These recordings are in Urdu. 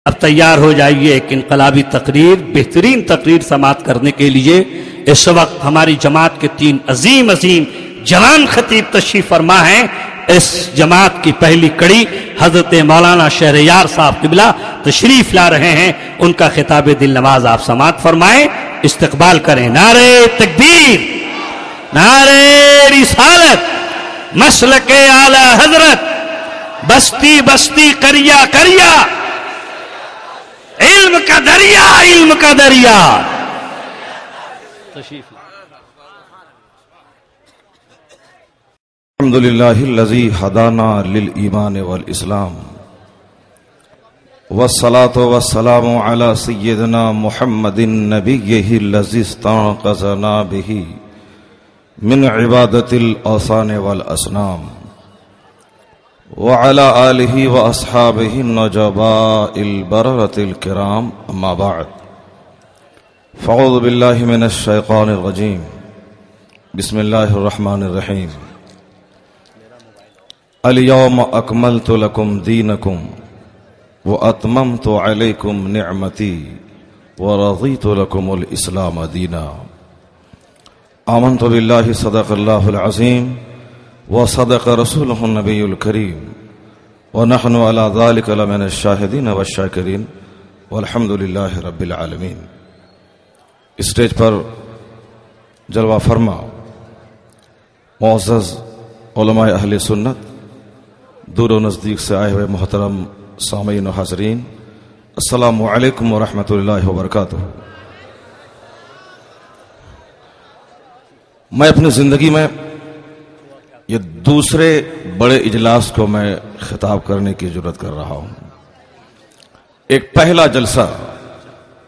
اب تیار ہو جائیے ایک انقلابی تقریر، بہترین تقریر سماعت کرنے کے لیے اس وقت ہماری جماعت کے 3 عظیم جوان خطیب تشریف فرما ہیں۔ اس جماعت کی پہلی کڑی حضرت مولانا شہریار صاحب قبلہ تشریف لا رہے ہیں، ان کا خطاب دل نواز آپ سماعت فرمائیں، استقبال کریں۔ نعرہ تکبیر، نعرہ رسالت، مسلک اعلی حضرت، بستی بستی کریا کریا، علم کا دریا علم کا دریا۔ الحمدللہ الذی ہدانا للایمان والاسلام، والصلاة والسلام علی سیدنا محمد نبیہ الذی استنقذنا بہ من عبادت الاوثان والاصنام، وعلى آلہ واصحابہ النجباء البررۃ الکرام، اما بعد فاعوذ باللہ من الشیطان الرجیم، بسم اللہ الرحمن الرحیم۔ اليوم اکملت لکم دینکم واتممت علیکم نعمتی ورضیت لکم الاسلام دینا۔ آمنت باللہ صدق اللہ العظیم وصدق رسولہ النبی الکریم، ونحن علی ذلک لمن الشاہدین والشاکرین، والحمد للہ رب العالمین۔ اسٹیج پر جلوہ فرما معزز علماء اہل سنت، دور و نزدیک سے آئے ہوئے محترم سامعین و حاضرین، السلام علیکم ورحمۃ اللہ وبرکاتہ۔ میں اپنی زندگی میں یہ دوسرے بڑے اجلاس کو میں خطاب کرنے کی جرات کر رہا ہوں۔ ایک پہلا جلسہ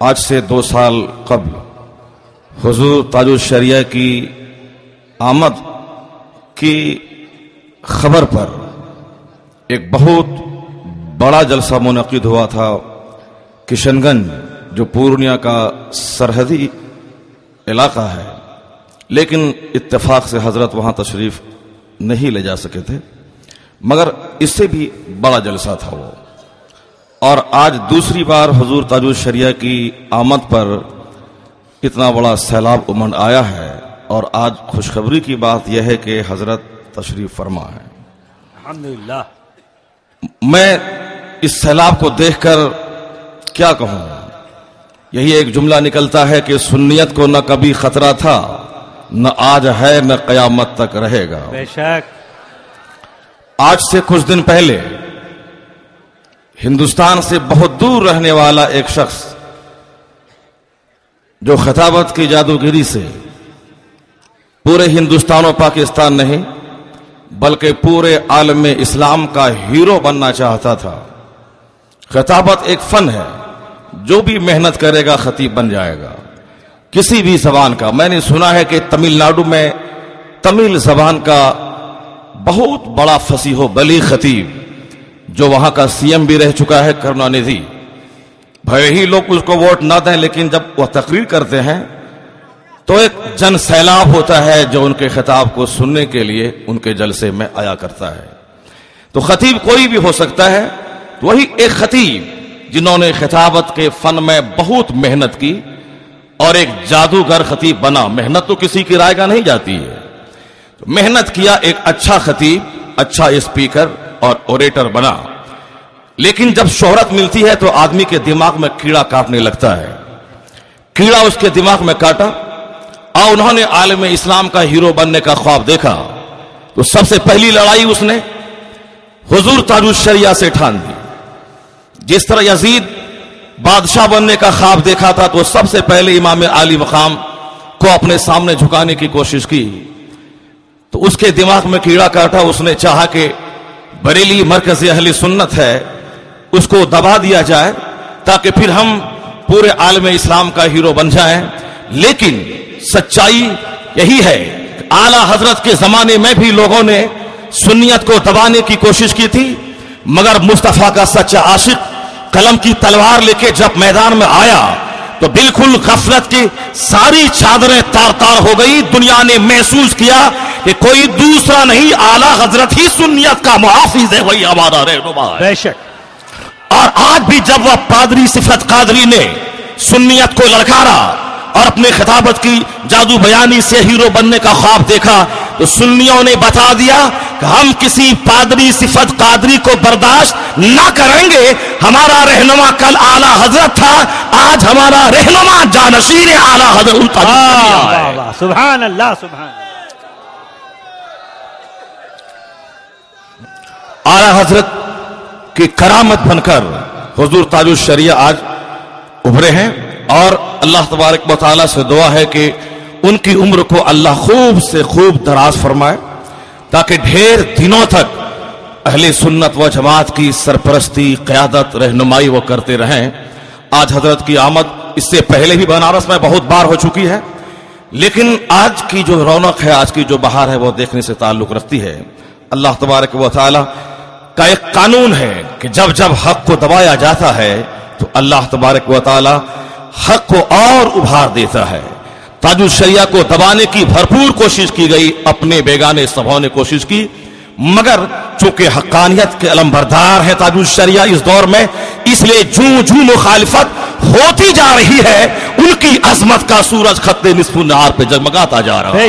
آج سے 2 سال قبل حضور تاج الشریعہ کی آمد کی خبر پر ایک بہت بڑا جلسہ منعقد ہوا تھا کشن گنج، جو پورنیہ کا سرحدی علاقہ ہے، لیکن اتفاق سے حضرت وہاں تشریف نہیں لے جا سکے تھے، مگر اس سے بھی بڑا جلسہ تھا وہ۔ اور آج دوسری بار حضور تاج الشریعہ کی آمد پر اتنا بڑا سیلاب امنڈ آیا ہے، اور آج خوشخبری کی بات یہ ہے کہ حضرت تشریف فرما ہے۔ الحمدللہ۔ میں اس سیلاب کو دیکھ کر کیا کہوں، یہی ایک جملہ نکلتا ہے کہ سنیت کو نہ کبھی خطرہ تھا، نہ آج ہے، نہ قیامت تک رہے گا۔ بے شک۔ آج سے کچھ دن پہلے ہندوستان سے بہت دور رہنے والا ایک شخص، جو خطابت کی جادوگری سے پورے ہندوستان و پاکستان نہیں بلکہ پورے عالم اسلام کا ہیرو بننا چاہتا تھا۔ خطابت ایک فن ہے، جو بھی محنت کرے گا خطیب بن جائے گا، کسی بھی زبان کا۔ میں نے سنا ہے کہ تمل ناڈو میں تمل زبان کا بہت بڑا فصیح و بلیغ خطیب، جو وہاں کا سی ایم بھی رہ چکا ہے، کروناندھی، بھلے ہی لوگ اس کو ووٹ نہ دیں، لیکن جب وہ تقریر کرتے ہیں تو ایک جن سیلاب ہوتا ہے جو ان کے خطاب کو سننے کے لیے ان کے جلسے میں آیا کرتا ہے۔ تو خطیب کوئی بھی ہو سکتا ہے، تو وہی ایک خطیب جنہوں نے خطابت کے فن میں بہت محنت کی اور ایک جادوگر خطیب بنا۔ محنت تو کسی کی رائے گاہ نہیں جاتی ہے، تو محنت کیا، ایک اچھا خطیب، اچھا اسپیکر اور اوریٹر بنا۔ لیکن جب شہرت ملتی ہے تو آدمی کے دماغ میں کیڑا کاٹنے لگتا ہے۔ کیڑا اس کے دماغ میں کاٹا اور انہوں نے عالم اسلام کا ہیرو بننے کا خواب دیکھا، تو سب سے پہلی لڑائی اس نے حضور تاج الشریعہ سے ٹھان دی۔ جس طرح یزید بادشاہ بننے کا خواب دیکھا تھا، تو سب سے پہلے امام عالی مقام کو اپنے سامنے جھکانے کی کوشش کی، تو اس کے دماغ میں کیڑا کاٹا۔ اس نے چاہا کہ بریلی مرکز اہل سنت ہے، اس کو دبا دیا جائے تاکہ پھر ہم پورے عالم اسلام کا ہیرو بن جائیں۔ لیکن سچائی یہی ہے، اعلی حضرت کے زمانے میں بھی لوگوں نے سنیت کو دبانے کی کوشش کی تھی، مگر مصطفیٰ کا سچا عاشق قلم کی تلوار لے کے جب میدان میں آیا تو بالکل غفلت کی ساری چادریں تار تار ہو گئی۔ دنیا نے محسوس کیا کہ کوئی دوسرا نہیں، اعلی حضرت ہی سنیت کا محافظ ہے، وہی ہمارا رہنما ہے۔ بے شک۔ اور آج بھی جب وہ پادری صفت قادری نے سنیت کو للکارا اور اپنے خطابت کی جادو بیانی سے ہیرو بننے کا خواب دیکھا تو سنیوں نے بتا دیا کہ ہم کسی پادری صفت قادری کو برداشت نہ کریں گے. ہمارا رہنما کل اعلی حضرت تھا, آج ہمارا رہنما جانشین اعلی حضرت. سبحان اللہ سبحان اللہ. اعلی حضرت کی کرامت بن کر حضور تاج الشریعہ آج ابھرے ہیں, اور اللہ تبارک و تعالیٰ سے دعا ہے کہ ان کی عمر کو اللہ خوب سے خوب دراز فرمائے, تاکہ ڈھیر دنوں تک اہل سنت و جماعت کی سرپرستی, قیادت, رہنمائی وہ کرتے رہیں. آج حضرت کی آمد اس سے پہلے بھی بنارس میں بہت بار ہو چکی ہے, لیکن آج کی جو رونق ہے, آج کی جو بہار ہے, وہ دیکھنے سے تعلق رکھتی ہے. اللہ تبارک و تعالیٰ کا ایک قانون ہے کہ جب جب حق کو دبایا جاتا ہے تو اللہ تبارک و تعالیٰ حق کو اور ابھار دیتا ہے. تاج الشریعہ کو دبانے کی بھرپور کوشش کی گئی, اپنے بیگانے سبھوں نے کوشش کی, مگر چونکہ حقانیت کے علم بردار ہے تاج الشریعہ اس دور میں, اس لیے جوں جوں مخالفت ہوتی جا رہی ہے ان کی عظمت کا سورج خط نصف النہار پہ جگمگاتا جا رہا ہے.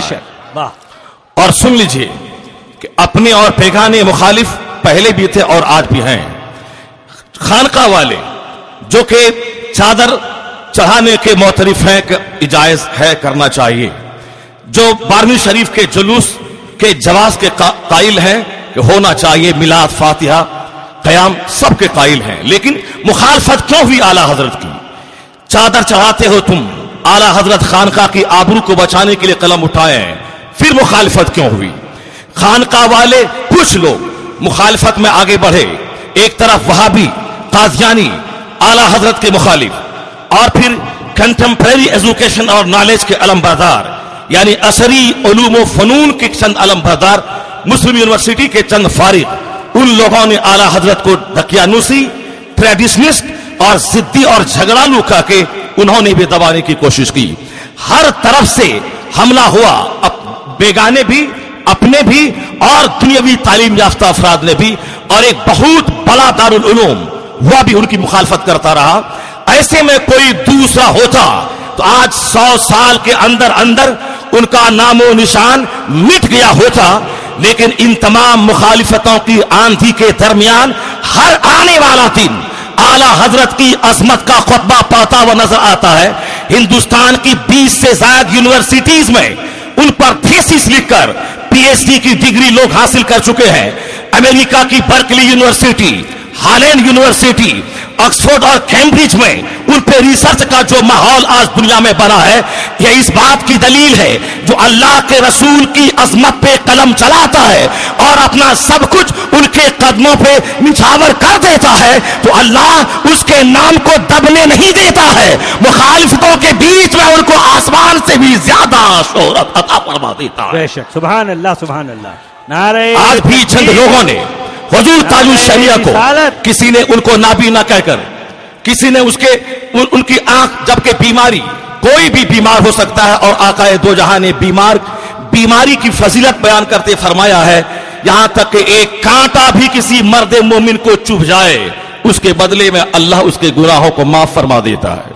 اور سن لیجئے کہ اپنے اور بیگانے مخالف پہلے بھی تھے اور آج بھی ہیں. خانقاہ والے جو کہ چادر چڑھانے کے معترف ہیں کہ جائز ہے, کرنا چاہیے, جو 12ویں شریف کے جلوس کے جواز کے قائل ہیں کہ ہونا چاہیے, میلاد, فاتحہ, قیام سب کے قائل ہیں, لیکن مخالفت کیوں ہوئی اعلی حضرت کی؟ چادر چڑھاتے ہو تم, اعلی حضرت خانقاہ کی آبرو کو بچانے کے لیے قلم اٹھائے ہیں, پھر مخالفت کیوں ہوئی؟ خانقاہ والے کچھ لوگ مخالفت میں آگے بڑھے, ایک طرف وہابی, قادیانی, اعلی حضرت کے مخالف, اور پھر کنٹمپریری ایجوکیشن اور نالج کے علم بردار, یعنی عصری علوم و فنون کے چند علم بردار, مسلم یونیورسٹی کے چند فارغ, ان لوگوں نے اعلی حضرت کو دقیانوسی, ٹریڈیشنسٹ اور ضدی اور جھگڑالو کہا کہ انہوں نے بھی دبانے کی کوشش کی. ہر طرف سے حملہ ہوا, بیگانے بھی, اپنے بھی, اور دنیاوی تعلیم یافتہ افراد نے بھی, اور ایک بہت بڑا دارالعلوم وہ بھی ان کی مخالفت کرتا رہا. ایسے میں کوئی دوسرا ہوتا تو آج 100 سال کے اندر اندر ان کا نام و نشان مٹ گیا ہوتا, لیکن ان تمام مخالفتوں کی آندھی کے درمیان ہر آنے والا دن اعلی حضرت کی عظمت کا خطبہ پڑھتا ہوا نظر آتا ہے. ہندوستان کی 20 سے زائد یونیورسٹیز میں ان پر تھیسس لکھ کر پی ایچ ڈی کی ڈگری لوگ حاصل کر چکے ہیں. امریکہ کی Berkeley university, Holland university, Oxford اور کیمبرج میں ان پہ ریسرچ کا جو ماحول آج دنیا میں بنا ہے, یہ اس بات کی دلیل ہے جو اللہ کے رسول کی عظمت پہ قلم چلاتا ہے اور اپنا سب کچھ ان کے قدموں پہ نچھاور کر دیتا ہے, تو اللہ اس کے نام کو دبنے نہیں دیتا ہے, مخالفتوں کے بیچ میں ان کو آسمان سے بھی زیادہ شہرت عطا فرما دیتا ہے. سبحان اللہ سبحان اللہ. نعرہ آج بھی چند لوگوں نے حضور تاج الشریعہ کو, کسی نے ان کو نابینا کہہ کر, کسی نے ان کی آنکھ, جبکہ بیماری کوئی بھی بیمار ہو سکتا ہے, اور آقا دو جہاں نے بیماری کی فضیلت بیان کرتے فرمایا ہے, یہاں تک کہ ایک کانٹا بھی کسی مرد مومن کو چبھ جائے اس کے بدلے میں اللہ اس کے گناہوں کو معاف فرما دیتا ہے.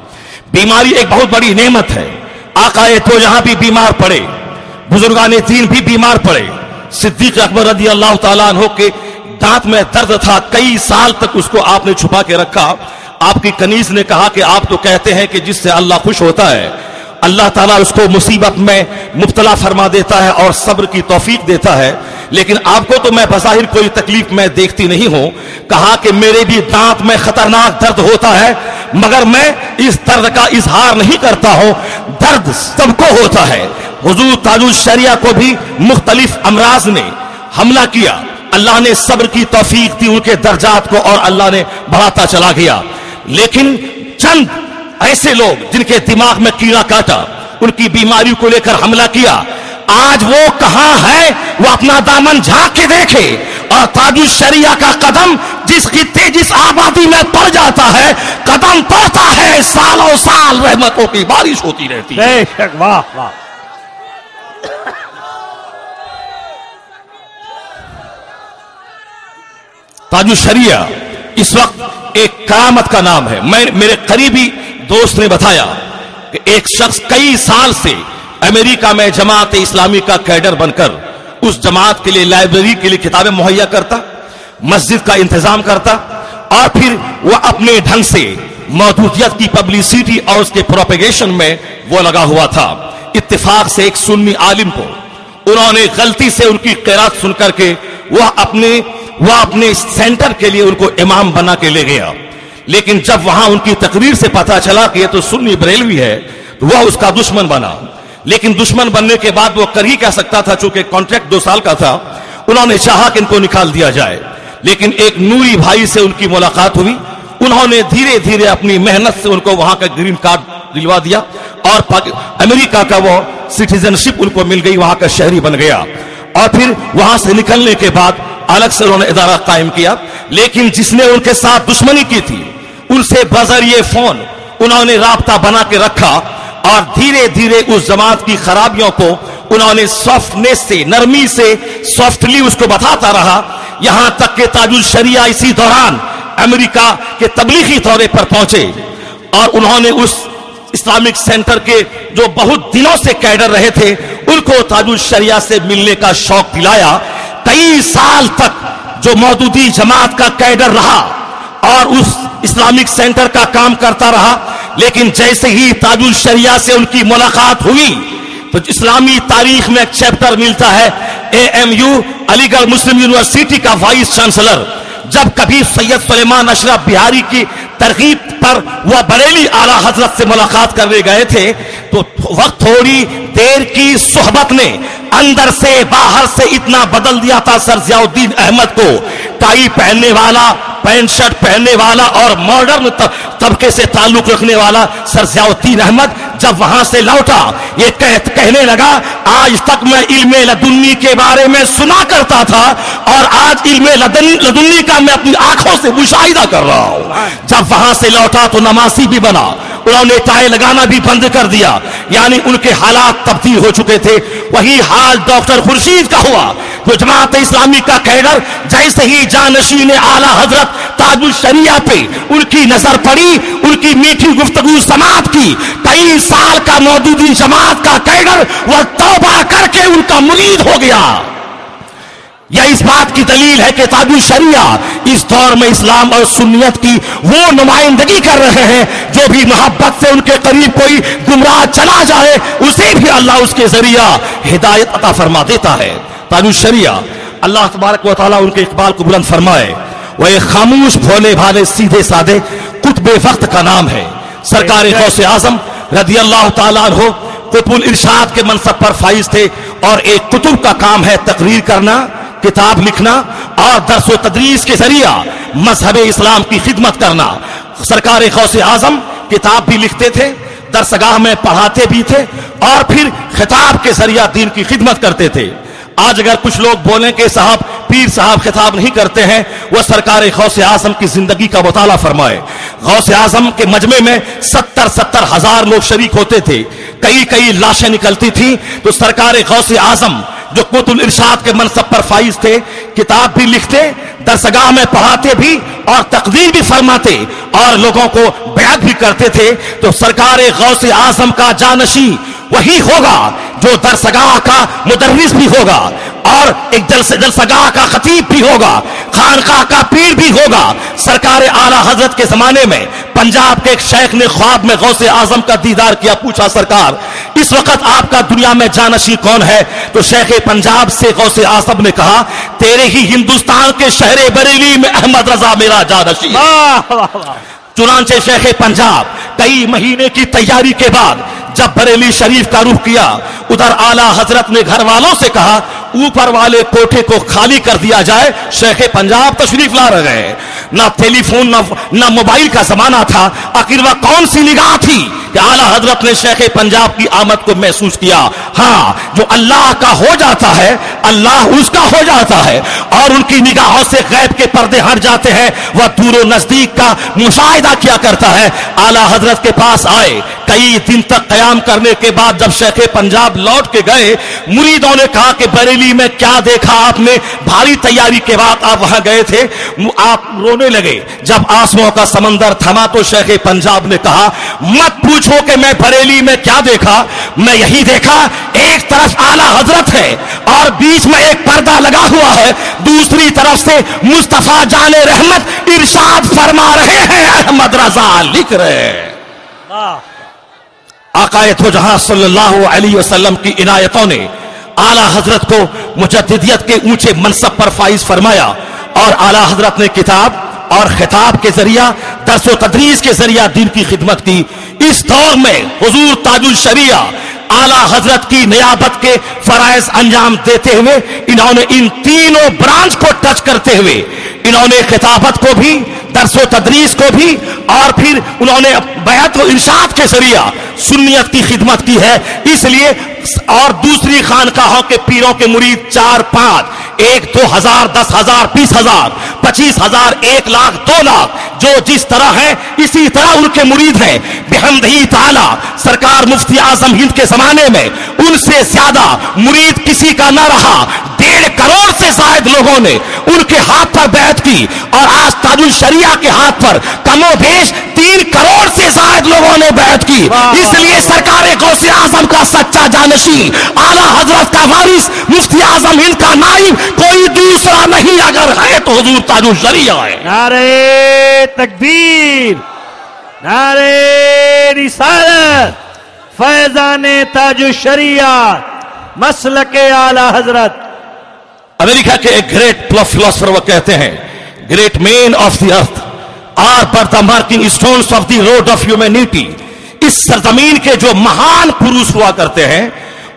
بیماری ایک بہت بڑی نعمت ہے. آقا دو جہاں بھی بیمار پڑے, بزرگان دین بھی بیمار پڑے. صدیق اکبر رضی اللہ تعالیٰ عنہ کے دانت میں درد تھا, کئی سال تک اس کو آپ نے چھپا کے رکھا. آپ کی کنیز نے کہا کہ آپ تو کہتے ہیں کہ جس سے اللہ خوش ہوتا ہے اللہ تعالیٰ اس کو مصیبت میں مبتلا فرما دیتا ہے اور صبر کی توفیق دیتا ہے, لیکن آپ کو تو میں بظاہر کوئی تکلیف میں دیکھتی نہیں ہوں. کہا کہ میرے بھی دانت میں خطرناک درد ہوتا ہے, مگر میں اس درد کا اظہار نہیں کرتا ہوں, درد سب کو ہوتا ہے. حضور تاج الشریعہ کو بھی مختلف امراض نے حملہ کیا, اللہ نے صبر کی توفیق دی ان کے درجات کو اور اللہ نے بڑھاتا چلا گیا. لیکن چند ایسے لوگ جن کے دماغ میں کیڑا کاٹا, ان کی بیماری کو لے کر حملہ کیا, آج وہ کہاں ہے؟ وہ اپنا دامن جھانک کے دیکھے, اور تاج الشریعہ کا قدم جس خطے جس آبادی میں پڑ جاتا ہے, قدم پڑتا ہے, سالوں سال رحمتوں کی بارش ہوتی رہتی ہے. واہ واہ. تاج الشریعہ اس وقت ایک کرامت کا نام ہے. میرے قریبی دوست نے بتایا کہ ایک شخص کئی سال سے امریکہ میں جماعت اسلامی کا کیڈر بن کر اس جماعت کے لیے لائبریری کے لیے کتابیں مہیا کرتا, مسجد کا انتظام کرتا, اور پھر وہ اپنے ڈھنگ سے موجودیت کی پبلسٹی اور اس کے پروپیگیشن میں وہ لگا ہوا تھا. اتفاق سے ایک سنی عالم کو انہوں نے غلطی سے ان کی قرات سن کر کے وہ اپنے سینٹر کے لیے ان کو امام بنا کے لے گیا. لیکن جب وہاں ان کی تقریر سے پتا چلا کہ یہ تو سنی بریلوی ہے تو وہ اس کا دشمن بنا. لیکن دشمن بننے کے بعد وہ کر ہی کہہ سکتا تھا, چونکہ کانٹریکٹ 2 سال کا تھا. انہوں نے چاہا کہ ان کو نکال دیا جائے, لیکن ایک نوری بھائی سے ان کی ملاقات ہوئی. انہوں نے دھیرے دھیرے اپنی محنت سے ان کو وہاں کا گرین کارڈ دلوا دیا اور امریکہ کا وہ سٹیزن شپ ان کو مل گئی, وہاں کا شہری بن گیا. اور پھر وہاں سے نکلنے کے بعد الگ سے انہوں نے ادارہ قائم کیا. لیکن جس نے ان کے ساتھ دشمنی کی تھی ان سے بذریعہ فون انہوں نے رابطہ بنا کے رکھا, اور دھیرے دھیرے اس جماعت کی خرابیوں کو انہوں نے سافٹنیس سے, نرمی سے, سافٹلی اس کو بتاتا رہا. یہاں تک کہ تاج الشریعہ اسی دوران امریکہ کے تبلیغی دورے پر پہنچے اور انہوں نے اس اسلامک سینٹر کے جو بہت دنوں سے کیڈر رہے تھے ان کو تاج الشریعہ سے ملنے کا شوق دلایا. کئی سال تک جو مودودی جماعت کا کیڈر رہا اور اس اسلامک سینٹر کا کام کرتا رہا, لیکن جیسے ہی تاج الشریعہ سے ان کی ملاقات ہوئی تو اسلامی تاریخ میں ایک چیپٹر ملتا ہے. AMU علی گڑھ مسلم یونیورسٹی کا وائس چانسلر جب کبھی سید سلیمان اشرف بہاری کی ترغیب پر وہ بریلی اعلیٰ حضرت سے ملاقات کرنے گئے تھے تو وقت تھوڑی دیر کی صحبت نے اندر سے باہر سے اتنا بدل دیا تھا سر ضیاء الدین احمد کو. ٹائی پہننے والا, پینٹ شرٹ پہننے والا اور ماڈرن طبقے سے تعلق رکھنے والا سر ضیاء الدین احمد جب وہاں سے لوٹا یہ کہنے لگا آج تک میں علم لدنی کے بارے میں سنا کرتا تھا اور آج علم لدنی کا میں اپنی آنکھوں سے مشاہدہ کر رہا ہوں. جب وہاں سے لوٹا تو نمازی بھی بنا, انہوں نے ٹائی لگانا بھی بند کر دیا, یعنی ان کے حالات تبدیل ہو چکے تھے. وہی حال ڈاکٹر خورشید کا ہوا تو جماعت اسلامی کا کیڈر جیسے ہی جانشین اعلیٰ حضرت تاج الشریعہ پہ ان کی نظر پڑی, ان کی میٹھی گفتگو سماعت کی, کئی سال کا مودودی جماعت کا کیڈر وہ توبہ کر کے ان کا مرید ہو گیا. یہ اس بات کی دلیل ہے کہ تاج الشریعہ اس دور میں اسلام اور سنیت کی وہ نمائندگی کر رہے ہیں جو بھی محبت سے ان کے قریب کوئی گمراہ چلا جائے اسے بھی اللہ اس کے ذریعہ ہدایت عطا فرما دیتا ہے. تاج الشریعہ اللہ تبارک و تعالیٰ ان کے اقبال کو بلند فرمائے. وہ ایک خاموش بھولے بھالے سیدھے سادے قطب وقت کا نام ہے. سرکار غوث اعظم رضی اللہ تعالیٰ عنہ قطب الارشاد کے منصب پر فائز تھے اور ایک قطب کا کام ہے تقریر کرنا, کتاب لکھنا اور درس و تدریس کے ذریعہ مذہب اسلام کی خدمت کرنا. سرکار غوث اعظم کتاب بھی لکھتے تھے, درسگاہ میں پڑھاتے بھی تھے اور پھر خطاب کے ذریعہ دین کی خدمت کرتے تھے. آج اگر کچھ لوگ بولیں کہ صاحب پیر صاحب خطاب نہیں کرتے ہیں, وہ سرکار غوث اعظم کی زندگی کا مطالعہ فرمائے. غوث اعظم کے مجمع میں 70 ہزار لوگ شریک ہوتے تھے, کئی لاشیں نکلتی تھیں. تو سرکار غوث اعظم جو قطب الارشاد کے منصب پر فائز تھے کتاب بھی لکھتے, درسگاہ میں پڑھاتے بھی اور تقریر بھی فرماتے اور لوگوں کو بیعت بھی کرتے تھے. تو سرکار غوث اعظم کا جانشین وہی ہوگا جو درسگاہ کا مدرس بھی ہوگا اور ایک درسگاہ کا خطیب بھی ہوگا, خانقاہ کا پیر بھی ہوگا. سرکار اعلیٰ حضرت کے زمانے میں پنجاب کے ایک شیخ نے خواب میں غوث اعظم کا دیدار کیا, پوچھا سرکار اس وقت آپ کا دنیا میں جانشین کون ہے؟ تو شیخ پنجاب سے غوث اعظم نے کہا تیرے ہی ہندوستان کے شہر بریلی میں احمد رضا میرا جانشین. چنانچہ شیخ پنجاب کئی مہینے کی تیاری کے بعد جب بریلی شریف کا رخ کیا, ادھر اعلیٰ حضرت نے گھر والوں سے کہا اوپر والے کوٹھے کو خالی کر دیا جائے. شیخ پنجاب تشریف لا رہے ہیں, نہ ٹیلی فون نہ موبائل کا زمانہ تھا, آخر وہ کون سی نگاہ تھی کہ اعلیٰ حضرت نے شیخ پنجاب کی آمد کو محسوس کیا. ہاں جو اللہ کا ہو جاتا ہے اللہ اس کا ہو جاتا ہے, اور ان کی نگاہوں سے غیب کے پردے ہٹ جاتے ہیں, وہ دور و نزدیک کا مشاہدہ کیا کرتا ہے. اعلیٰ حضرت کے پاس آئے, کئی دن تک قیام کرنے کے بعد جب شیخ پنجاب لوٹ کے گئے, مریدوں نے کہا کہ بریلی میں کیا دیکھا آپ نے, بھاری تیاری کے بعد آپ وہاں گئے تھے. آپ رونے لگے. جب آنسوؤں کا سمندر تھما تو شیخ پنجاب نے کہا مت پوچھو کہ میں بریلی میں کیا دیکھا, میں یہی دیکھا ایک طرف اعلیٰ حضرت ہے اور بیچ میں ایک پردہ لگا ہوا ہے, دوسری طرف سے مصطفیٰ جان رحمت ارشاد فرما رہے ہیں, احمد رضا لکھ رہے ہیں. آقا تو جہاں صلی اللہ علیہ وسلم کی عنایتوں نے اعلیٰ حضرت کو مجددیت کے اونچے منصب پر فائز فرمایا, اور اعلیٰ حضرت نے کتاب اور خطاب کے ذریعہ درس و تدریس کے ذریعہ دین کی خدمت کی. اس دور میں حضور تاج الشریعہ اعلیٰ حضرت کی نیابت کے فرائض انجام دیتے ہوئے انہوں نے ان تینوں برانچ کو ٹچ کرتے ہوئے انہوں نے خطابت کو بھی, درس و تدریس کو بھی, اور پھر انہوں نے بیعت و ارشاد کے ذریعہ سنیت کی خدمت کی ہے. اس لیے اور دوسری خانقاہوں کے پیروں کے مرید 4-5, 1 2,000 10,000 20,000 25,000 1 لاکھ 2 لاکھ جو جس طرح ہیں اسی طرح ان کے مرید ہیں. بحمدہ تعالی سرکار مفتی اعظم ہند کے زمانے میں ان سے زیادہ مرید کسی کا نہ رہا. 1.5 کروڑ سے زائد لوگوں نے ان کے ہاتھ پر بیعت کی, اور آج تاج الشریعہ کے ہاتھ پر کم و بیش 3 کروڑ سے زائد لوگوں نے بیعت کی. اس لیے سرکار غوث اعظم کا سچا جانشین, اعلیٰ حضرت کا وارث, مفتی اعظم ہند کا نائب کوئی دوسرا نہیں, اگر ہے تو حضور تاج الشریعہ ہے. نعرہ تکبیر, نعرہ رسالت, فیضان تاج الشریعہ, مسلک اعلیٰ حضرت. امریکہ کے ایک گریٹ فلاسفر وہ کہتے ہیں great man of the earth are but the marking stones of the road of humanity. اس سرزمین کے جو مہان پروش ہوا کرتے ہیں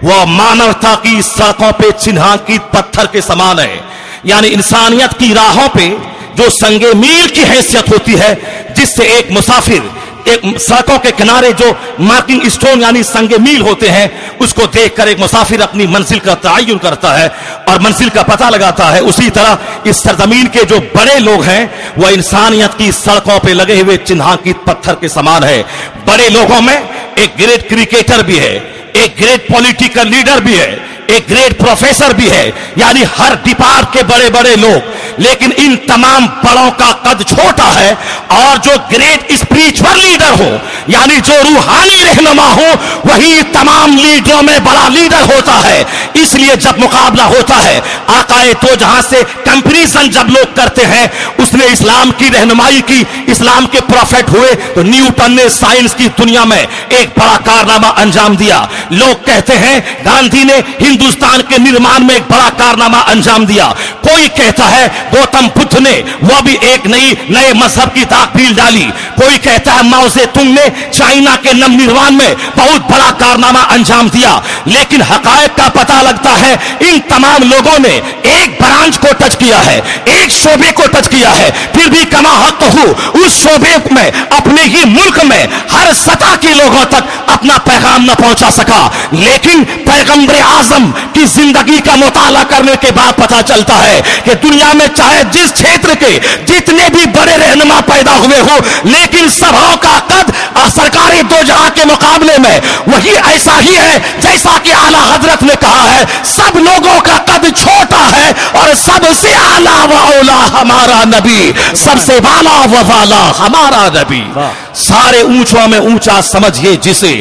وہ مانوتا کی سڑکوں پہ چنھانکت پتھر کے سامان ہے, یعنی انسانیت کی راہوں پہ جو سنگ میل کی حیثیت ہوتی ہے, جس سے ایک مسافر ایک سڑکوں کے کنارے جو مارکنگ اسٹون یعنی سنگ میل ہوتے ہیں اس کو دیکھ کر ایک مسافر اپنی منزل کا تعین کرتا ہے اور منزل کا پتہ لگاتا ہے. اسی طرح اس سرزمین کے جو بڑے لوگ ہیں وہ انسانیت کی سڑکوں پہ لگے ہوئے چنھانکت پتھر کے سامان ہے. بڑے لوگوں میں ایک گریٹ کرکٹر بھی ہے, ایک گریٹ پولیٹیکل لیڈر بھی ہے, ایک گریٹ پروفیسر بھی ہے, یعنی ہر ڈپارٹ کے بڑے بڑے لوگ. لیکن ان تمام بڑوں کا قد چھوٹا ہے, اور جو گریٹ اسپریچول لیڈر ہو یعنی جو روحانی رہنما ہو وہی تمام لیڈروں میں بڑا لیڈر ہوتا ہے. اس لیے جب مقابلہ ہوتا ہے آقا تو جہاں سے کمپیریزن جب لوگ کرتے ہیں, اس نے اسلام کی رہنمائی کی, اسلام کے پروفیٹ ہوئے, تو نیوٹن نے سائنس کی دنیا میں ایک بڑا کارنامہ انجام دیا. لوگ کہتے ہیں گاندھی نے ہندوستان کے نرمان میں ایک بڑا کارنامہ انجام دیا. کوئی کہتا ہے گوتم بدھ نے وہ بھی ایک نئے مذہب کی تکمیل ڈالی. کوئی کہتا ہے ماؤ زے تنگ نے چائنا کے نو نروان میں بہت بڑا کارنامہ انجام دیا. لیکن حقائق کا پتہ لگتا ہے ان تمام لوگوں نے ایک برانچ کو ٹچ کیا ہے, ایک شعبے کو ٹچ کیا ہے, پھر بھی کما حق ہو اس شعبے میں اپنے ہی ملک میں ہر سطح کے لوگوں تک اپنا پیغام نہ پہنچا سکا. لیکن پیغمبر اعظم کی زندگی کا مطالعہ کرنے کے بعد پتہ چلتا ہے کہ دنیا میں چاہے جس چھیتر کے جتنے بھی بڑے رہنما پیدا ہوئے ہو, لیکن سبھوں کا قد سرکار دو جہاں کے مقابلے میں وہی ایسا ہی ہے جیسا کہ اعلیٰ حضرت نے کہا ہے. سب لوگوں کا قد چھوٹا ہے اور سب سے اعلیٰ و اولا ہمارا نبی, سب سے بالا و والا ہمارا نبی. سارے اونچوں میں اونچا سمجھئے جسے,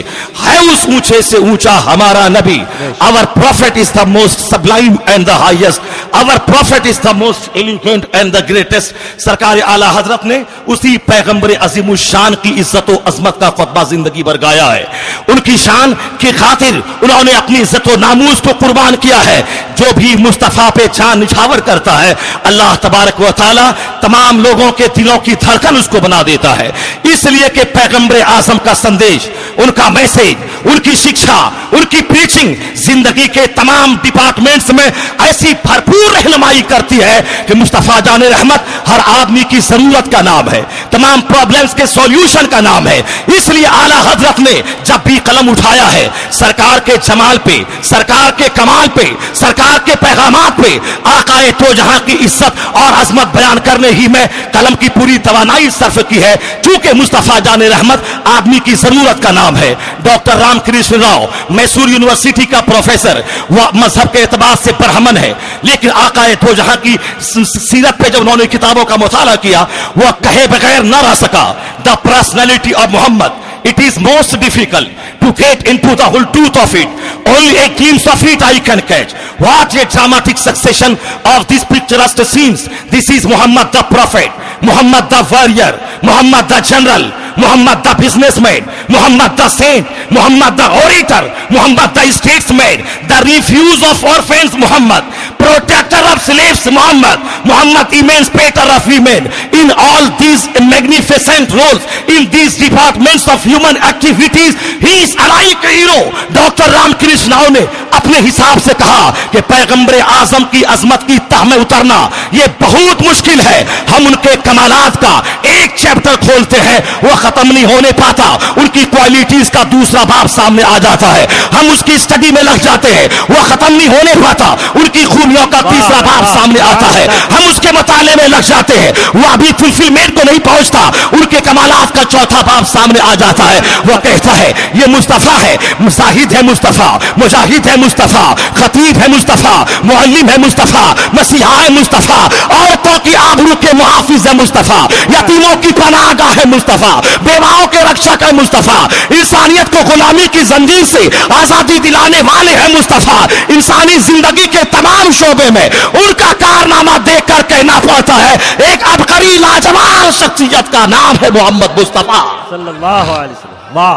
ہے اس اونچے سے اونچا ہمارا نبی. Our prophet is the most sublime and the highest. Our prophet is the most elegant and the greatest. سرکار اعلیٰ حضرت نے اسی پیغمبر عظیم الشان کی عزت و عظمت کا خطبہ زندگی بھر گایا ہے. ان کی شان کی خاطر انہوں نے اپنی عزت و ناموس کو قربان کیا ہے. جو بھی مصطفیٰ پہ جان نچھاور کرتا ہے اللہ تبارک و تعالی تمام لوگوں کے دلوں کی دھڑکن اس کو بنا دیتا ہے. اس لیے کہ پیغمبر اعظم کا سندیش، ان کا میسج، ان کی شکشا، ان کی پریچنگ زندگی کے تمام ڈپارٹمنٹس میں ایسی بھرپور رہنمائی کرتی ہے کہ مصطفیٰ جان رحمت ہر آدمی کی ضرورت کا نام ہے، تمام پرابلمز کے سولوشن کا نام ہے. اس لیے اعلیٰ حضرت نے جب بھی قلم اٹھایا ہے سرکار کے جمال پہ، سرکار کے کمال پہ، سرکار کے پیغامات پہ، آقا دو جہاں کی عزت اور عظمت بیان کرنے ہی میں قلم کی پوری توانائی صرف کی ہے. چونکہ مصطفیٰ جان رحمت آدمی کی ضرورت کا نام ہے. ڈاکٹر رام کرشن راؤ میسور یونیورسٹی کا پروفیسر، وہ مذہب کے اعتبار سے برہمن ہے، لیکن آقا دو جہاں کی سیرت پہ جب انہوں نے کتابوں کا مطالعہ کیا وہ کہے بغیر نہ رہ سکا. The personality of Muhammad, it is most difficult to get into the whole truth of it. Only a glimpse of it I can catch. What a dramatic succession of these picturesque scenes. This is Muhammad the Prophet, Muhammad the Warrior, Muhammad the General, Muhammad the Businessman, Muhammad the Saint, Muhammad the Orator, Muhammad the Statesman, the Refuge of Orphans Muhammad, Protector of Slaves Muhammad, Muhammad Emancipator of Women. In all these magnificent roles, in these departments of human activities, he is like a hero. Doctor Ram Krishan Rao نے اپنے حساب سے کہا کہ پیغمبر اعظم کی عظمت کی تہ میں اترنا یہ بہت مشکل ہے. ہم ان کے کمالات کا ایک چیپٹر کھولتے ہیں وہ ختم نہیں ہونے پاتا، ان کی کوالٹیز کا دوسرا باب سامنے آ جاتا ہے. ہم اس کی اسٹڈی میں لگ جاتے ہیں وہ ختم نہیں ہونے پاتا، ان کی خوبیوں کا تیسرا باب سامنے آتا ہے. ہم اس کے مطالعے میں لگ جاتے ہیں وہ ابھی فلفلمنٹ کو نہیں پہنچتا، ان کے کمالات کا چوتھا باب سامنے آ جاتا ہے. وہ کہتا ہے یہ مصطفیٰ ہے، مجاہد ہے مصطفیٰ، مجاہد ہے مصطفیٰ، خطیب ہے مصطفیٰ، معلم ہے مصطفیٰ، مسیحا ہے مصطفیٰ، عورتوں کی آبرو کے محافظ ہے مصطفیٰ، یتیموں کی پناہ گاہ ہے مصطفیٰ، بیواؤں کے رکشک ہے مصطفیٰ، انسانیت کو غلامی کی زنجیر سے آزادی دلانے والے ہیں مصطفیٰ. انسانی زندگی کے تمام شعبے میں ان کا کارنامہ دیکھ کر کہنا پڑتا ہے ایک عبقری لاجواب شخصیت کا نام ہے محمد مصطفیٰ صلی اللہ علیہ وسلم. واہ.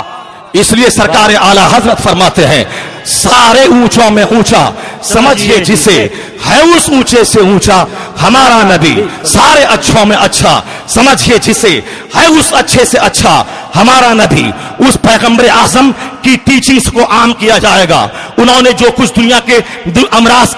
اس لیے سرکار اعلیٰ حضرت فرماتے ہیں سارے اونچوں میں اونچا سمجھیے جسے ہے اس اونچے سے اونچا ہمارا نبی، سارے اچھوں میں اچھا سمجھیے جسے ہے اس اچھے سے اچھا ہمارا نبی. اس پیغمبر اعظم کی ٹیچنگز کو عام کیا جائے گا. انہوں نے جو کچھ دنیا کے امراض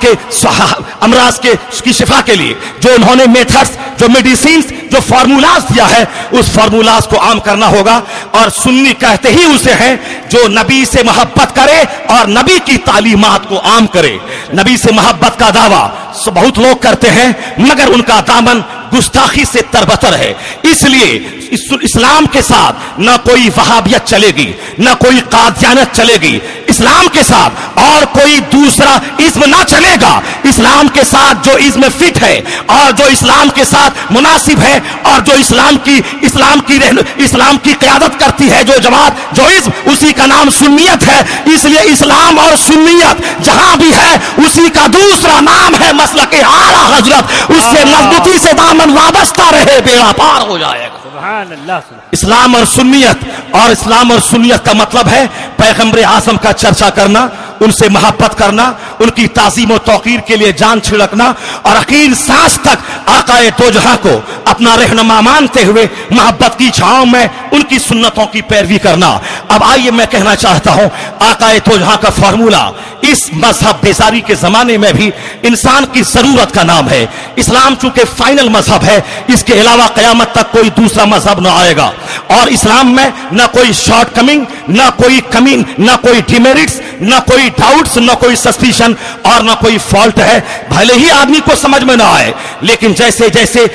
کی شفا کے لیے جو انہوں نے میتھڈز، جو میڈیسینز، جو فارمولاز دیا ہے اس فارمولاز کو عام کرنا ہوگا. اور سنی کہتے ہی اسے ہیں جو نبی سے محبت کرے اور نبی کی تعلیمات کو عام کرے. نبی سے محبت کا دعویٰ بہت لوگ کرتے ہیں مگر ان کا دامن گستاخی سے تربتر ہے. اس لیے اسلام کے ساتھ نہ کوئی وہابیت چلے گی، نہ کوئی قادیانیت چلے گی. اسلام کے ساتھ اور کوئی دوسرا اسم نہ چلے گا. اسلام کے ساتھ جو اسم فٹ ہے اور جو اسلام کے ساتھ مناسب ہے اور جو اسلام کی قیادت کرتی ہے جو جماعت، جو اسم، اسی کا نام سنیت ہے. اس لیے اسلام اور سنیت جہاں بھی ہے اسی کا دوسرا نام ہے مسلک اعلیٰ حضرت. اس سے مضبوطی سے دامن وابستہ رہے بیڑا پار ہو جائے گا. سبحان اللہ. اسلام اور سنیت، اور اسلام اور سنیت کا مطلب ہے پیغمبر اعظم کا چرچا کرنا، ان سے محبت کرنا، ان کی تعظیم و توقیر کے لیے جان چھڑکنا اور آخر سانس تک آقا دو جہاں کو اپنا رہنما مانتے ہوئے محبت کی چھاؤں میں ان کی سنتوں کی پیروی کرنا. اب آئیے میں کہنا چاہتا ہوں آقا دو جہاں کا فارمولہ اس مذہب بیزاری کے زمانے میں بھی انسان کی ضرورت کا نام ہے. اسلام چونکہ فائنل مذہب ہے، اس کے علاوہ قیامت تک کوئی دوسرا مذہب نہ آئے گا. اور اسلام میں نہ کوئی شارٹ کمنگ، نہ کوئی کمی، نہ کوئی ڈیمیرٹس، نہ کوئی ڈاؤٹس، نہ کوئی سسپیشن اور نہ کوئی فالٹ ہے. بھلے ہی آدمی کو سمجھ میں نہ آئے لیکن جیسے جیسے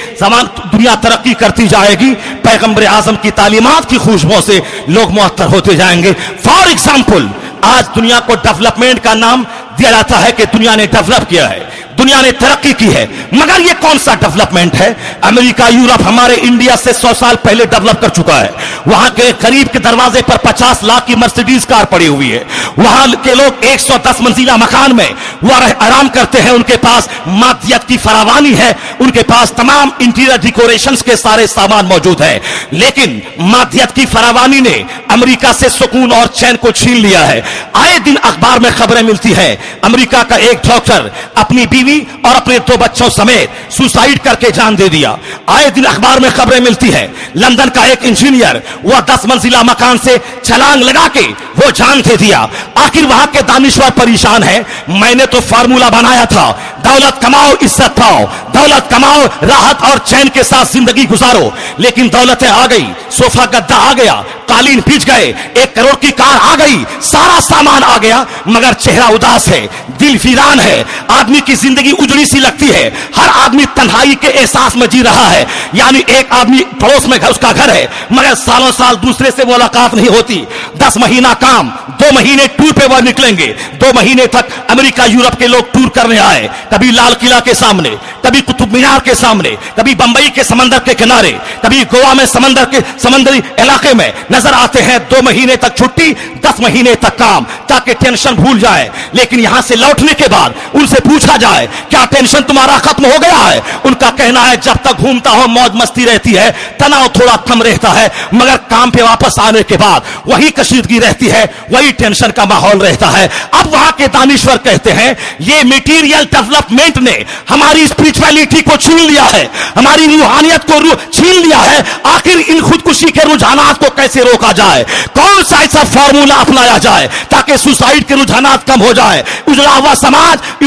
دنیا ترقی کرتی جائے گی پیغمبر اعظم کی تعلیمات کی خوشبو سے لوگ معطر ہوتے جائیں گے. فار ایگزامپل آج دنیا کو ڈیولپمنٹ کا نام دیا جاتا ہے کہ دنیا نے ڈیولپ کیا ہے. دنیا نے ترقی کی ہے، مگر یہ کون سا ڈیولپمنٹ ہے؟ امریکہ یورپ ہمارے انڈیا سے 100 سال پہلے ڈیولپ کر چکا ہے. وہاں کے غریب کے دروازے پر 50 لاکھ کی مرسیڈیز کار پڑی ہوئی ہے. وہاں کے لوگ 110 منزلہ مکان میں وہ آرام کرتے ہیں. ان کے پاس مادیت کی فراوانی ہے، ان کے پاس تمام انٹیریئر ڈیکوریشنز کے سارے سامان موجود ہے. لیکن مادیت کی فراوانی نے امریکہ سے سکون اور چین کو چھین لیا ہے. آئے دن اخبار میں خبریں ملتی ہیں، امریکہ کا ایک ڈاکٹر اپنی بیوی اور اپنے 2 بچوں سمیت سوسائیڈ کر کے جان دے دیا. آئے دن اخبار میں خبریں ملتی ہیں، لندن کا ایک انجینئر وہ 10 منزلہ مکان سے چھلانگ لگا کے وہ جان دے دیا. آخر وہاں کے دانشور پریشان ہیں. میں نے تو فارمولا بنایا تھا، دولت کماؤ عزت پاؤ، دولت کماؤ راحت اور چین کے ساتھ زندگی گزارو. لیکن دولتیں آ گئی، صوفہ گدا آ گیا، قالین بھیج گئے، 1 کروڑ کی کار آ گئی، سارا سامان آ گیا، مگر چہرہ اداس ہے، دل ویران ہے. آدمی کی زندگی اجڑی سی لگتی ہے. ہر آدمی تنہائی کے احساس میں جی رہا ہے. یعنی ایک آدمی پڑوس میں اس کا گھر ہے، مگر سالوں سال دوسرے سے ملاقات نہیں ہوتی. 10 مہینہ کام، 2 مہینے ٹور پہ وہ نکلیں گے. 2 مہینے تک امریکہ یورپ کے لوگ ٹور کرنے آئے، کبھی لال قلعہ کے سامنے، کبھی قطب مینار کے سامنے، کبھی بمبئی کے سمندر کے کنارے، کبھی گوا میں سمندری علاقے میں نظر آتے ہیں. 2 مہینے تک چھٹی، 10 مہینے تک کام، تاکہ ٹینشن بھول جائے. لیکن یہاں سے لوٹنے کے بعد ان سے پوچھا جائے کیا ٹینشن تمہارا ختم ہو گیا ہے؟ ان کا کہنا ہے جب تک گھومتا ہوں موج مستی رہتی ہے، تناؤ تھوڑا کم رہتا ہے، مگر کام پہ واپس آنے کے بعد وہی کشیدگی رہتی ہے، وہی ٹینشن کا ماحول رہتا ہے. اب وہاں کے دانشور کہتے ہیں یہ میٹیریل ڈیولپمنٹ نے ہماری اسپرچویلٹی کو چھین لیا ہے، ہماری روحانیت کو چھین لیا ہے. آخر ان خودکشی کے رجحانات کو کیسے روکا جائے؟ کون سا ایسا فارمولا اپنایا جائے تاکہ سوسائڈ کے رجحانات کم ہو جائے، اجڑا ہوا سماج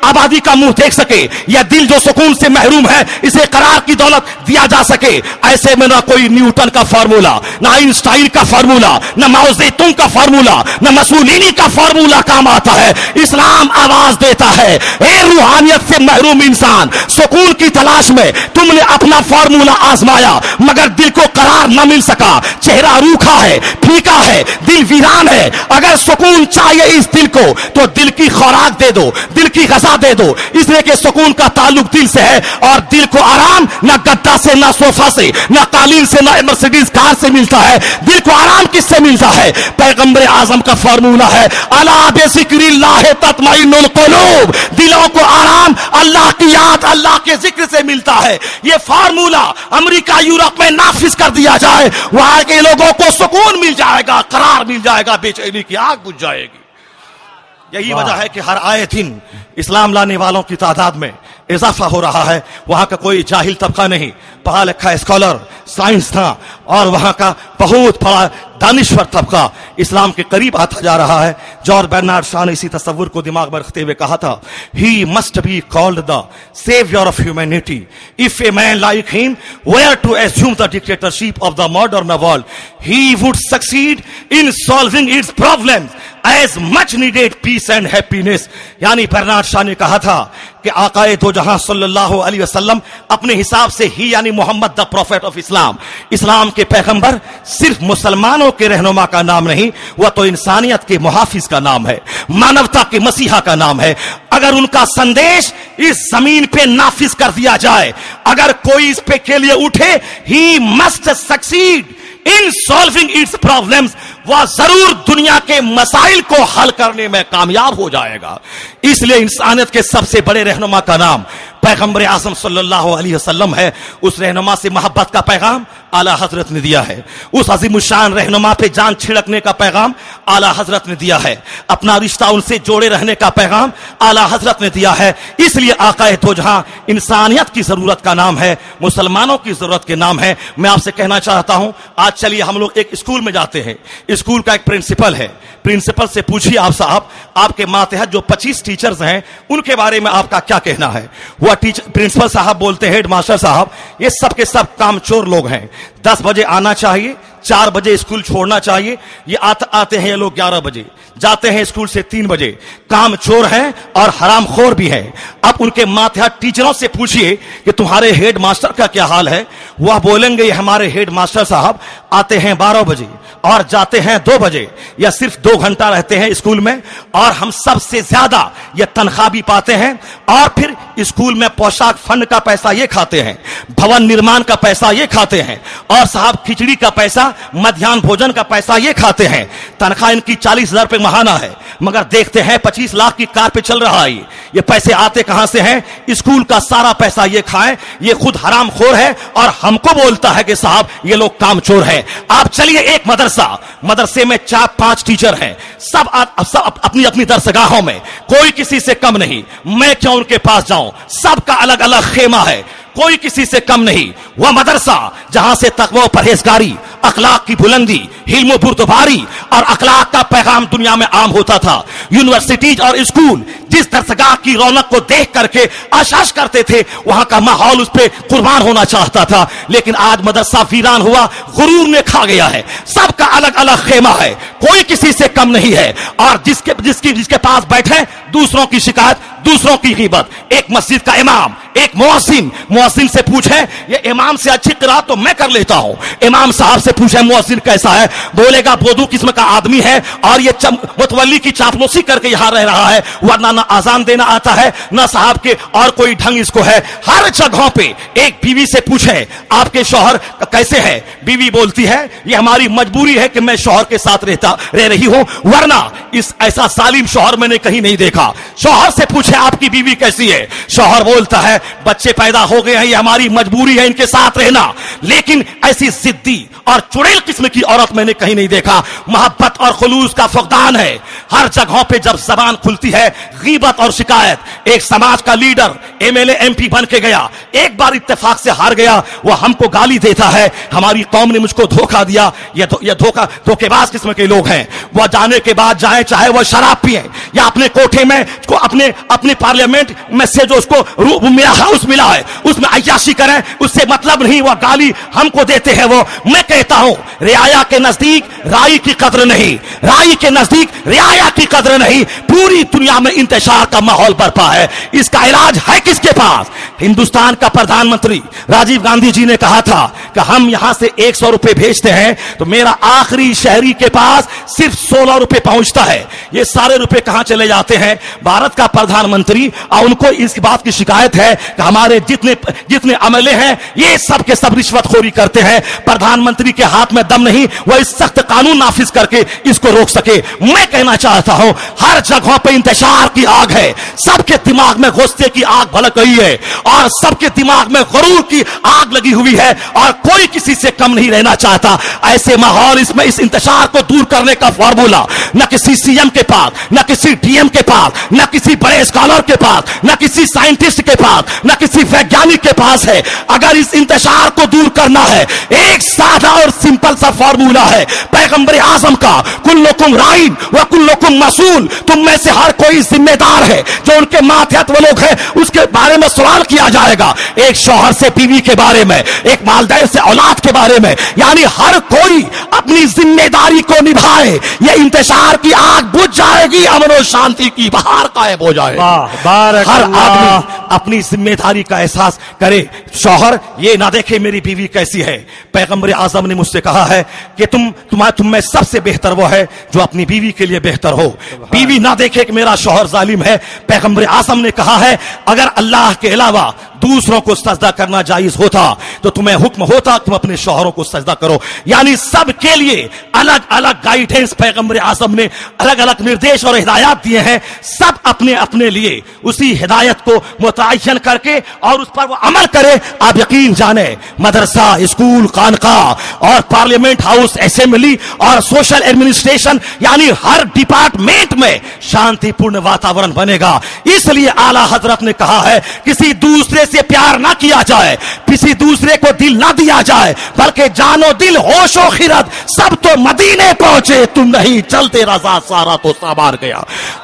آبادی کا منہ دیکھ سکے، یا دل جو سکون سے محروم ہے اسے قرار کی دولت دیا جا سکے؟ ایسے میں نہ کوئی نیوٹن کا فارمولا، نہ آئنسٹائن کا فارمولا، نہ ماؤ زیتون کا فارمولا، نہ مسولینی کا فارمولا کام آتا ہے. اسلام آواز دیتا ہے اے روحانیت سے محروم انسان، سکون کی تلاش میں تم نے اپنا فارمولا آزمایا مگر دل کو قرار نہ مل سکا، چہرہ روکھا ہے، پھیکا ہے، دل ویران ہے. اگر سکون چاہیے اس دل کو تو دل کی خوراک دے دو، دل کی غذا دے دو، اس لیے کہ سکون کا تعلق دل سے ہے. اور دل کو آرام نہ گدا سے، نہ صوفہ سے، نہ قالین سے، نہ مرسیڈیز کار سے ملتا ہے. دل کو آرام کس سے ملتا ہے؟ پیغمبر اعظم کا فارمولا ہے الا بذکر اللہ تطمئن القلوب، دلوں کو آرام اللہ کی یاد، اللہ کے ذکر سے ملتا ہے. یہ فارمولا امریکہ یورپ میں نافذ کر دیا جائے، وہاں کے لوگوں کو سکون مل جائے گا، قرار مل جائے گا، بے چینی کی آگ بجھ جائے گی. یہی وجہ ہے کہ ہر آئے دن اسلام لانے والوں کی تعداد میں اضافہ ہو رہا ہے. وہاں کا کوئی جاہل طبقہ نہیں، پڑھا لکھا اسکالر، سائنسداں اور وہاں کا بہت بڑا دانشور طبقہ اسلام کے قریب آتا جا رہا ہے. جارج برنارڈ شاہ نے اسی تصور کو دماغ میں رکھتے ہوئے کہا تھا he must be called the saviour of humanity if a man like him were to assume the dictatorship of the modern world he would succeed in solving its problems as much needed peace and happiness. یعنی برنارڈ شاہ نے کہا تھا کہ آقائے دو جہاں صلی اللہ علیہ وسلم اپنے حساب سے ہی یعنی محمد دا پروفیٹ آف اسلام، اسلام کے پیغمبر صرف مسلمانوں کے رہنما کا نام نہیں، وہ تو انسانیت کے محافظ کا نام ہے، مانوتا کے مسیحا کا نام ہے. اگر ان کا سندیش اس زمین پہ نافذ کر دیا جائے، اگر کوئی اس پہ کے لیے اٹھے، he must succeed in solving its problems, وہ ضرور دنیا کے مسائل کو حل کرنے میں کامیاب ہو جائے گا. اس لیے انسانیت کے سب سے بڑے رہنما کا نام پیغمبر اعظم صلی اللہ علیہ وسلم ہے. اس رہنما سے محبت کا پیغام اعلی حضرت نے دیا ہے. اس عظیم الشان رہنما پہ جان چھڑکنے کا پیغام اعلی حضرت نے دیا ہے. اپنا رشتہ ان سے جوڑے رہنے کا پیغام اعلی حضرت نے دیا ہے. اس لیے آقائے دو جہاں انسانیت کی ضرورت کا نام ہے، مسلمانوں کی ضرورت کے نام ہے. میں آپ سے کہنا چاہتا ہوں، آج چلیے ہم لوگ ایک اسکول میں جاتے ہیں. اسکول کا ایک پرنسپل ہے، پرنسپل سے پوچھیے آپ صاحب، آپ کے ماتحت جو 25 ٹیچرز ہیں ان کے بارے میں آپ کا کیا کہنا ہے؟ وہ پرنسپل صاحب بولتے ہیں ہیڈ ماسٹر صاحب یہ سب کے سب کام چور لوگ ہیں. 10 بجے آنا چاہیے، 4 بجے اسکول چھوڑنا چاہیے. یہ آتے ہیں یہ لوگ 11 بجے, جاتے ہیں اسکول سے 3 بجے. کام چور ہیں اور حرام خور بھی ہیں. اب ان کے ماتحت ٹیچروں سے پوچھئے کہ تمہارے ہیڈ ماسٹر کا کیا حال ہے. وہ بولیں گے یہ ہمارے ہیڈ ماسٹر صاحب آتے ہیں 12 بجے اور جاتے ہیں 2 بجے, یا صرف 2 گھنٹہ رہتے ہیں اسکول میں, اور ہم سب سے زیادہ یہ تنخواہ بھی پاتے ہیں, اور پھر اسکول میں پوشاک فنڈ کا پیسہ یہ کھاتے ہیں, بھون نرمان کا پیسہ یہ کھاتے ہیں, اور صاحب کھچڑی کا پیسہ, مدھیان بھوجن کا پیسہ یہ کھاتے ہیں. تنخواہ ان کی 40,000 روپے ماہانہ ہے, مگر دیکھتے ہیں 25 لاکھ کی کار پہ چل رہا ہے. یہ پیسے آتے کہاں سے ہیں؟ اسکول کا سارا پیسہ یہ کھائیں. یہ خود حرام خور ہے اور ہم کو بولتا ہے کہ صاحب یہ لوگ کام چور ہیں. آپ چلیے ایک مدرسے میں 4-5 ٹیچر ہیں, سب اپنی اپنی درسگاہوں میں, کوئی کسی سے کم نہیں. میں کیوں ان کے پاس جاؤں؟ سب کا الگ الگ خیمہ ہے, کوئی کسی سے کم نہیں. وہ مدرسہ جہاں سے تقوی و پرہیزگاری, اخلاق کی بلندی, حلم و بردباری اور اخلاق کا پیغام دنیا میں عام ہوتا تھا. یونیورسٹیز اور اسکول جس درسگاہ کی رونق کو دیکھ کر کے آشاش کرتے تھے, وہاں کا ماحول اس پہ قربان ہونا چاہتا تھا. لیکن آج مدرسہ ویران ہوا, غرور نے کھا گیا ہے. سب کا الگ الگ خیمہ ہے, کوئی کسی سے کم نہیں ہے, اور جس کے پاس بیٹھے دوسروں کی شکایت, دوسروں کی غیبت. ایک مسجد کا امام, ایک مؤذن سے پوچھیں, یہ امام سے اچھی قرات تو میں کر لیتا ہوں. امام صاحب سے پوچھیں مؤذن کیسا ہے, بولے گا بودو قسم کا آدمی ہے اور یہ متولی کی چاپلوسی کر کے یہاں رہ رہا ہے, ورنہ نہ آزان دینا آتا ہے نہ صاحب کے اور کوئی ڈھنگ اس کو ہے. ہر جگہوں پہ ایک بیوی سے پوچھیں آپ کے شوہر کیسے ہے, بیوی بولتی ہے یہ ہماری مجبوری ہے کہ میں شوہر کے ساتھ رہ رہی ہوں, ورنہ ایسا ظالم شوہر میں نے کہیں نہیں دیکھا. شوہر سے پوچھیں آپ کی بیوی کیسی ہے, شوہر بولتا ہے بچے پیدا ہو گئے ہیں, یہ ہماری مجبوری ہے ان کے ساتھ رہنا. لیکن ایسی ضدی اور چڑیل قسم کی عورت میں نے کہیں نہیں دیکھا. محبت اور خلوص کا فقدان ہے. ہر جگہوں پہ جب زبان کھلتی ہے غیبت اور شکایت. ایک سماج کا لیڈر MLA MP بن کے گیا, ایک بار اتفاق سے ہار گیا, وہ ہم کو گالی دیتا ہے ہماری قوم نے مجھ کو دھوکہ دیا. یہ دھوکے باز قسم کے لوگ ہیں. وہ جانے کے بعد جائیں, چاہے وہ شراب پیئیں یا اپنے کوٹھے میں اپنے پارلیمنٹ میں سے جو اس کو میرا ہاؤس ملا ہے اس میں عیاشی کریں, اس سے مطلب نہیں. وہ گالی ہم کو دیتے ہیں. وہ میں کہتا ہوں رعایا کے نزدیک رائی کی قدر نہیں, رائی کے نزدیک رعایا کی قدر نہیں. پوری دنیا میں انتشار کا ماحول برپا ہے. اس کا علاج ہے کس کے پاس؟ ہندوستان کا پردھان منتری راجیو گاندھی جی نے کہا تھا کہ ہم یہاں سے 100 روپے بھیجتے ہیں تو میرا آخری شہری کے پاس صرف 16 روپے پہنچتا ہے. یہ سارے روپے کہاں چلے جاتے ہیں؟ بھارت کا پردھان منتری, اور ان کو اس بات کی شکایت ہے کہ ہمارے جتنے عملے ہیں یہ سب کے سب رشوت خوری کرتے ہیں. پردھان منتری کے ہاتھ میں دم نہیں وہ اس سخت قانون نافذ کر کے اس کو روک سکے. میں کہنا چاہتا ہوں ہر جگہوں پہ انتشار کی آگ ہے, سب کے دماغ میں غصے کی آگ بھڑک رہی ہے, اور سب کے دماغ میں غرور کی آگ لگی ہوئی ہے, اور کوئی کسی سے کم نہیں رہنا چاہتا. ایسے ماحول اس انتشار کو دور کرنے کا فارمولا نہ کسی CM کے پاس, نہ کسی DM کے پاس, نہ کسی بڑے اسکالر کے پاس, نہ کسی سائنٹسٹ کے پاس, نہ کسی ویگیانک کے پاس ہے. اگر اس انتشار کو دور کرنا ہے ایک سادہ اور سمپل سا فارمولا ہے پیغمبر اعظم کا, کلکم رائن و کلکم مسئول. تم میں سے ہر کوئی ذمہ دار ہے, جو ان کے ماتحت وہ لوگ ہیں اس کے بارے میں سوال کیا جائے گا. ایک شوہر سے بیوی کے بارے میں, ایک والدین سے اولاد کے بارے میں, یعنی ہر کوئی اپنی ذمہ داری کو نبھائے. یہ انتشار کی آگ بجھ جائے گی, امن و شانتی کی بہار قائم ہو جائے گی. ہر آدمی اپنی ذمہ داری کا احساس کرے. شوہر یہ نہ دیکھے میری بیوی کیسی ہے. پیغمبر اعظم نے مجھ سے کہا ہے کہ تم میں سب سے بہتر وہ ہے جو اپنی بیوی کے لیے بہتر ہو. بیوی نہ دیکھے کہ میرا شوہر ظالم ہے. پیغمبر اعظم نے کہا ہے اگر اللہ کے علاوہ دوسروں کو سجدہ کرنا جائز ہوتا تو تمہیں حکم ہوتا تم اپنے شوہروں کو سجدہ کرو. یعنی سب کے لیے الگ الگ گائیڈنس پیغمبر اعظم نے الگ الگ نردیش اور ہدایات دیے ہیں. سب اپنے اپنے لیے اسی ہدایت کو متعین کر کے اور اس پر وہ عمل کرے. آپ یقین جانے مدرسہ, اسکول, خانقاہ اور پارلیمنٹ ہاؤس, اسمبلی اور سوشل ایڈمنسٹریشن یعنی ہر ڈپارٹمنٹ میں شانتی پورن واتاورن بنے گا. اس لیے اعلیٰ حضرت نے کہا ہے کسی دوسرے سے پیار نہ کیا جائے, کسی دوسرے کو دل نہ دیا جائے, بلکہ جانو دل ہوش و خرد سب تو مدینے پہنچے, تم نہیں چلتے رضا سارا تو سامان گیا.